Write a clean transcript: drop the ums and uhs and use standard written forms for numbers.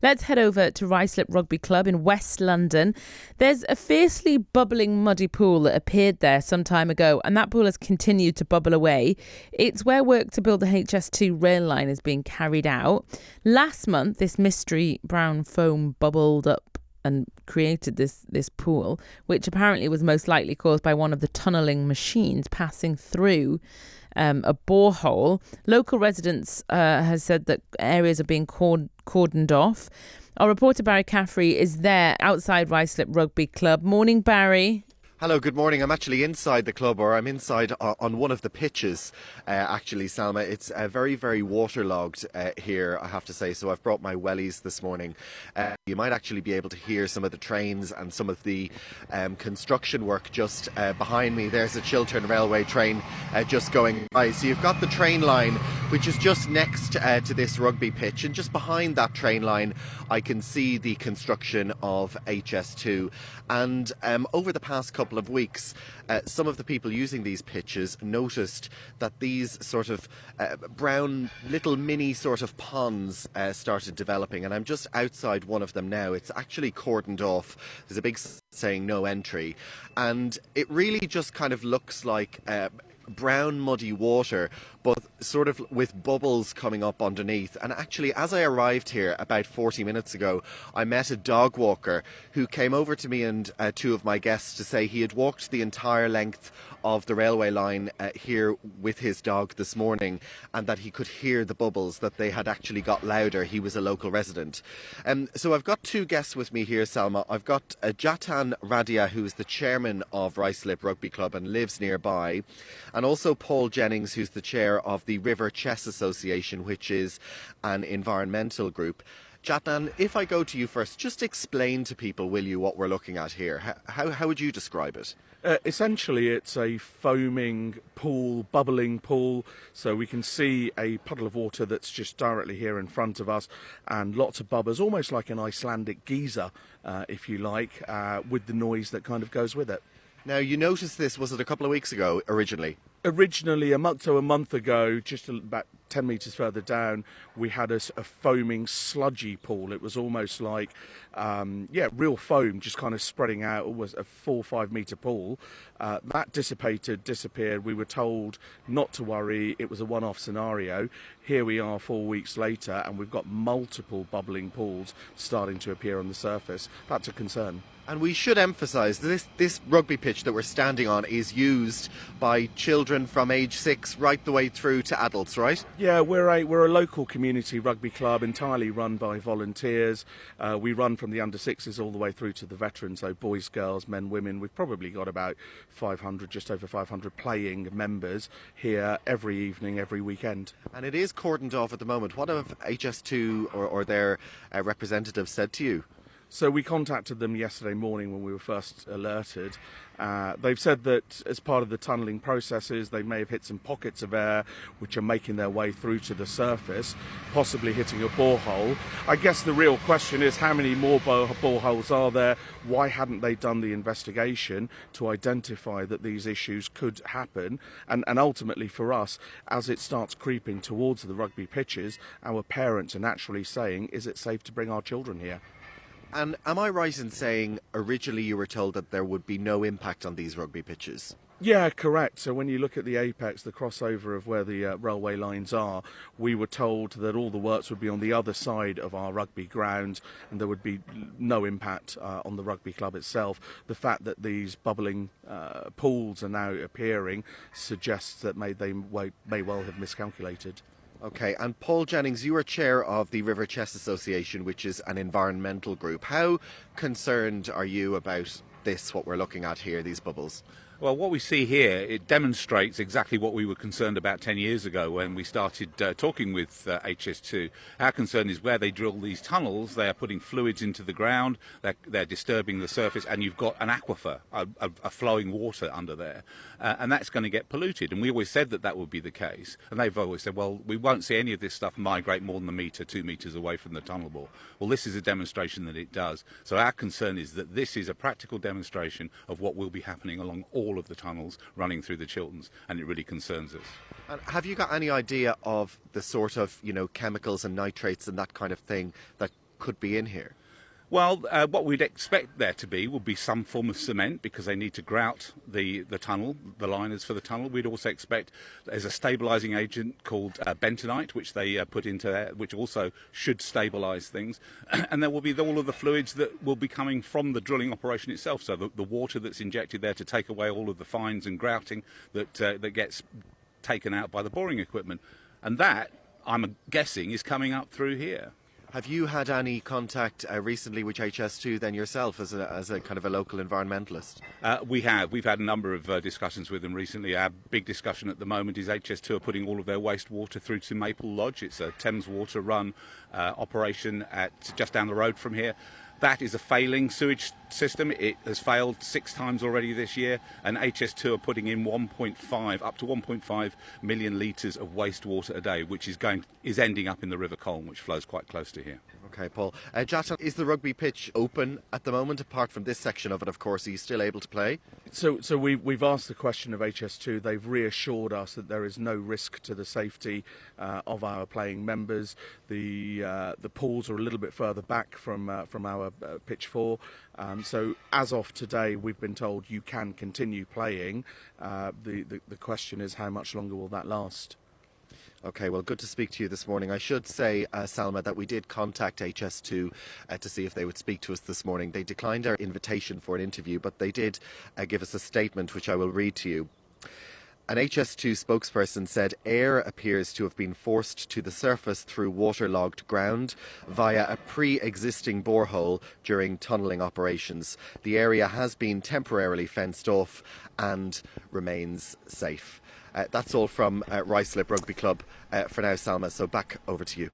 Let's head over to Ruislip Rugby Club in West London. There's a fiercely bubbling muddy pool that appeared there some time ago, and that pool has continued to bubble away. It's where work to build the HS2 rail line is being carried out. Last month, this mystery brown foam bubbled up and created this pool, which apparently was most likely caused by one of the tunnelling machines passing through a borehole. Local residents have said that areas are being cordoned off. Our reporter Barry Caffrey is there outside Ruislip Rugby Club. Morning, Barry. Hello, good morning. I'm actually inside the club, or I'm inside on one of the pitches, actually, Salma. It's very, very waterlogged here, I have to say, so I've brought my wellies this morning. You might actually be able to hear some of the trains and some of the construction work just behind me. There's a Chiltern Railway train just going by. So you've got the train line, which is just next to this rugby pitch, and just behind that train line I can see the construction of HS2. And over the past couple of weeks, some of the people using these pitches noticed that these sort of brown little mini sort of ponds started developing, and I'm just outside one of them now. It's actually cordoned off. There's a big saying no entry, and it really just kind of looks like brown muddy water, but sort of with bubbles coming up underneath. And actually, as I arrived here about 40 minutes ago, I met a dog walker who came over to me and two of my guests to say he had walked the entire length of the railway line here with his dog this morning, and that he could hear the bubbles, that they had actually got louder. He was a local resident. So I've got two guests with me here, Salma. I've got Jatin Radia, who is the chairman of Ruislip Rugby Club and lives nearby, and also Paul Jennings, who's the chair of the River Chess Association, which is an environmental group. Jatin, if I go to you first, just explain to people, will you, what we're looking at here? How would you describe it? Essentially, it's a foaming pool, bubbling pool, so we can see a puddle of water that's just directly here in front of us, and lots of bubbles, almost like an Icelandic geyser, if you like, with the noise that kind of goes with it. Now, you noticed this, was it a couple of weeks ago originally? Originally, a month ago, just about 10 metres further down, we had a foaming, sludgy pool. It was almost like, real foam just kind of spreading out. It was a 4 or 5 metre pool. That disappeared. We were told not to worry. It was a one-off scenario. Here we are 4 weeks later, and we've got multiple bubbling pools starting to appear on the surface. That's a concern. And we should emphasise this rugby pitch that we're standing on is used by children from age 6 right the way through to adults, right? Yeah, we're a local community rugby club entirely run by volunteers. We run from the under-6s all the way through to the veterans, so boys, girls, men, women. We've probably got about 500, just over 500 playing members here every evening, every weekend. And it is cordoned off at the moment. What have HS2 or their representatives said to you? So we contacted them yesterday morning when we were first alerted. They've said that as part of the tunnelling processes, they may have hit some pockets of air which are making their way through to the surface, possibly hitting a borehole. I guess the real question is, how many more boreholes are there? Why hadn't they done the investigation to identify that these issues could happen? And ultimately for us, as it starts creeping towards the rugby pitches, our parents are naturally saying, is it safe to bring our children here? And am I right in saying originally you were told that there would be no impact on these rugby pitches? Yeah, correct. So when you look at the apex, the crossover of where the railway lines are, we were told that all the works would be on the other side of our rugby ground, and there would be no impact on the rugby club itself. The fact that these bubbling pools are now appearing suggests that they may well have miscalculated. Okay, and Paul Jennings, you are chair of the River Chess Association, which is an environmental group. How concerned are you about this, what we're looking at here, these bubbles? Well, what we see here, it demonstrates exactly what we were concerned about 10 years ago when we started talking with HS2. Our concern is where they drill these tunnels, they are putting fluids into the ground, they're disturbing the surface, and you've got an aquifer, a flowing water under there. And that's going to get polluted. And we always said that would be the case. And they've always said, well, we won't see any of this stuff migrate more than a metre, 2 metres away from the tunnel bore. Well, this is a demonstration that it does. So our concern is that this is a practical demonstration of what will be happening along all of the tunnels running through the Chilterns, and it really concerns us. And have you got any idea of the sort of, chemicals and nitrates and that kind of thing that could be in here? Well, what we'd expect there to be would be some form of cement, because they need to grout the tunnel, the liners for the tunnel. We'd also expect there's a stabilising agent called bentonite, which they put into there, which also should stabilise things. And there will be all of the fluids that will be coming from the drilling operation itself, so the water that's injected there to take away all of the fines and grouting that gets taken out by the boring equipment. And that, I'm guessing, is coming up through here. Have you had any contact recently with HS2 then yourself as a kind of a local environmentalist? We have. We've had a number of discussions with them recently. Our big discussion at the moment is HS2 are putting all of their wastewater through to Maple Lodge. It's a Thames Water run operation at just down the road from here. That is a failing sewage system. It has failed 6 times already this year, and HS2 are putting in up to 1.5 million litres of wastewater a day, which is ending up in the River Colne, which flows quite close to here. Okay, Paul. Jatin, is the rugby pitch open at the moment? Apart from this section of it, of course, are you still able to play? So we've asked the question of HS2. They've reassured us that there is no risk to the safety of our playing members. The pools are a little bit further back from our pitch 4. So as of today, we've been told you can continue playing. The question is, how much longer will that last? Okay, well, good to speak to you this morning. I should say, Salma, that we did contact HS2 to see if they would speak to us this morning. They declined our invitation for an interview, but they did give us a statement, which I will read to you. An HS2 spokesperson said air appears to have been forced to the surface through waterlogged ground via a pre-existing borehole during tunnelling operations. The area has been temporarily fenced off and remains safe. That's all from Ruislip Rugby Club for now, Salma, so back over to you.